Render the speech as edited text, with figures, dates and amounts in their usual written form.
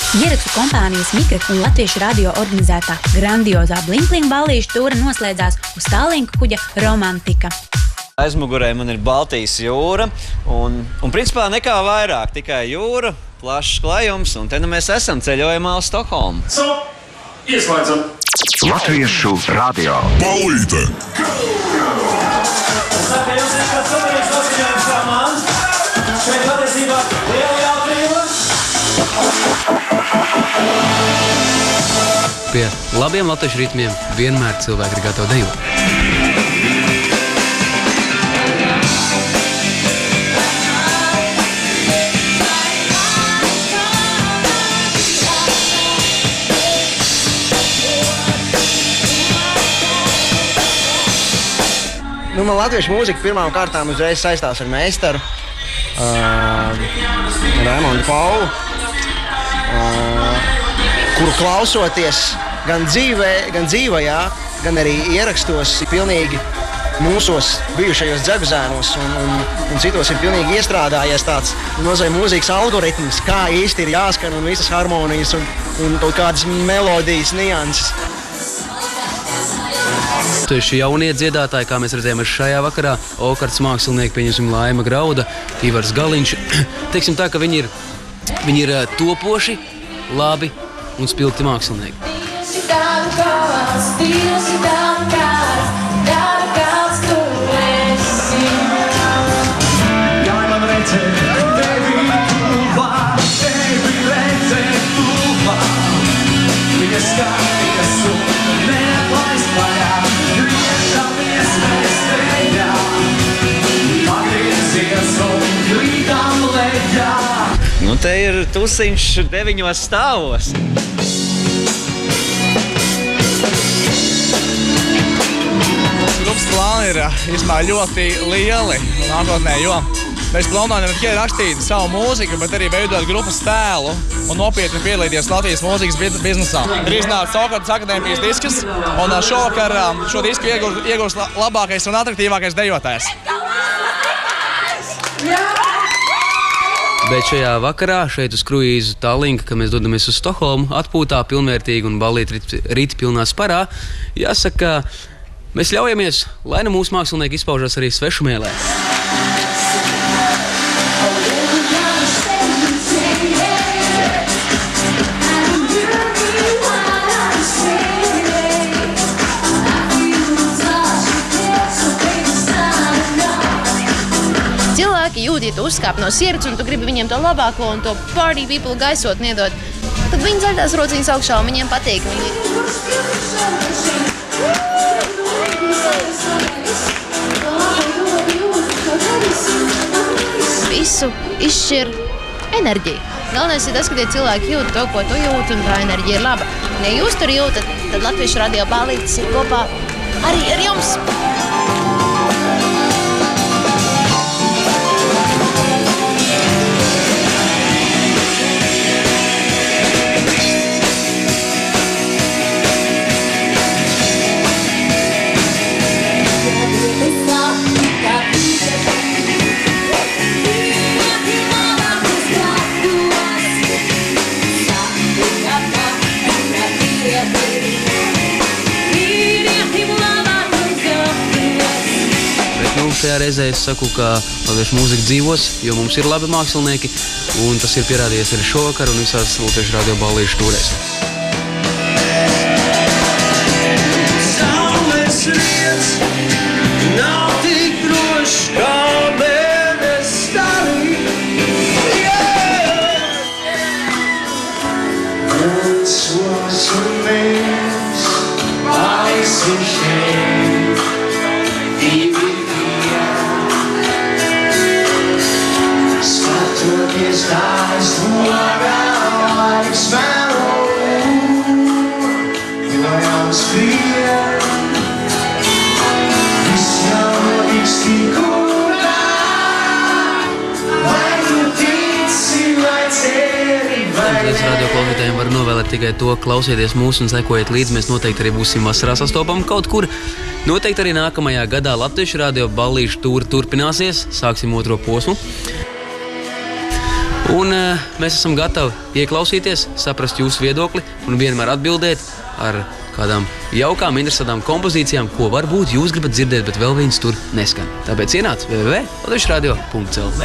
Ierakstu kompānijas Mikra un Latviešu radio organizētā grandiozā Blink ballīšu tūra noslēdzās uz Tallinku kuģa Romantika. Aizmugurē man ir Baltijas jūra un principā nekā vairāk, tikai jūra, plašs klājums, un te nu mēs esam ceļojumā uz Stokholmu. Ieslēdzam! Latviešu radio. Ballīte! Saka, jums ir kāds savarīgs noskaņojums kā man? Šeit patiesībā liela jautrība. Pie labiem latviešu ritmiem vienmēr cilvēki ir gatavi dejot. Man latviešu mūzika pirmām kārtām uzreiz saistās ar meistaru Raimondu Paulu, kuru klausoties gan dzīvajā, gan arī ierakstos pilnīgi mūsos bijušajos dzeguzēnos un citos ir pilnīgi iestrādājies tāds nozīmē mūzikas algoritms, kā īsti ir jāskan un visas harmonijas un kaut kādas melodijas nianses. Tieši jaunie dziedātāji, kā mēs redzējām šajā vakarā, okarts mākslinieki, pieņemsim Laima Grauda, Ivars Galiņš. Teiksim tā, ka viņi ir topoši, labi un spilgti mākslinieki. Nu, te ir tusiņš 9 stāvos. Grupas plāni ir ļoti lieli nākotnē, jo mēs plānojam ne tikai rakstīt savu mūziku, bet arī veidot grupas tēlu un nopietni piedalīties Latvijas mūzikas biznesā. Ir iznācis Okartas akadēmijas disks, un šovakar šo disku iegūs labākais un atraktīvākais dejotājs. Bet šajā vakarā, šeit uz kruīzu Tallinka, kad mēs dodamies uz Stokholmu, atpūtā pilnvērtīgi un ballīt rīt pilnā sparā, jāsaka, mēs ļaujamies, lai nu mūsu mākslinieki izpaužas arī svešumēlē. Jūti, ja tu uzkāp no sirds un tu gribi viņiem to labāko un to party people gaisotni iedot, tad viņi ceļ tās rociņas augšā un viņiem patīk. Visu izšķir enerģija. Galvenais ir tas, ka tie cilvēki jūt to, ko tu jūti, un tā enerģija ir laba. Un ja jūs tur jūtat, tad Latviešu radio ballītes ir kopā arī ar jums. Šajā reizē es saku, ka latviešu mūzika dzīvos, jo mums ir labi mākslinieki, un tas ir pierādījies arī šovakar un visās Latviešu radio ballīšu tūrēs. Radioklausītājiem var novēlēt tikai to, klausieties mūs un sekojiet līdzi. Mēs noteikti arī būsim vasarā sastopami kaut kur. Noteikti arī nākamajā gadā Latviešu radio ballīšu tūri turpināsies. Sāksim otro posmu. Un mēs esam gatavi ieklausīties, saprast jūsu viedokli un vienmēr atbildēt ar kādām jaukām, interesantām kompozīcijām, ko varbūt jūs gribat dzirdēt, bet vēl viņas tur neskan. Tāpēc ienāc www.latviešradio.lv.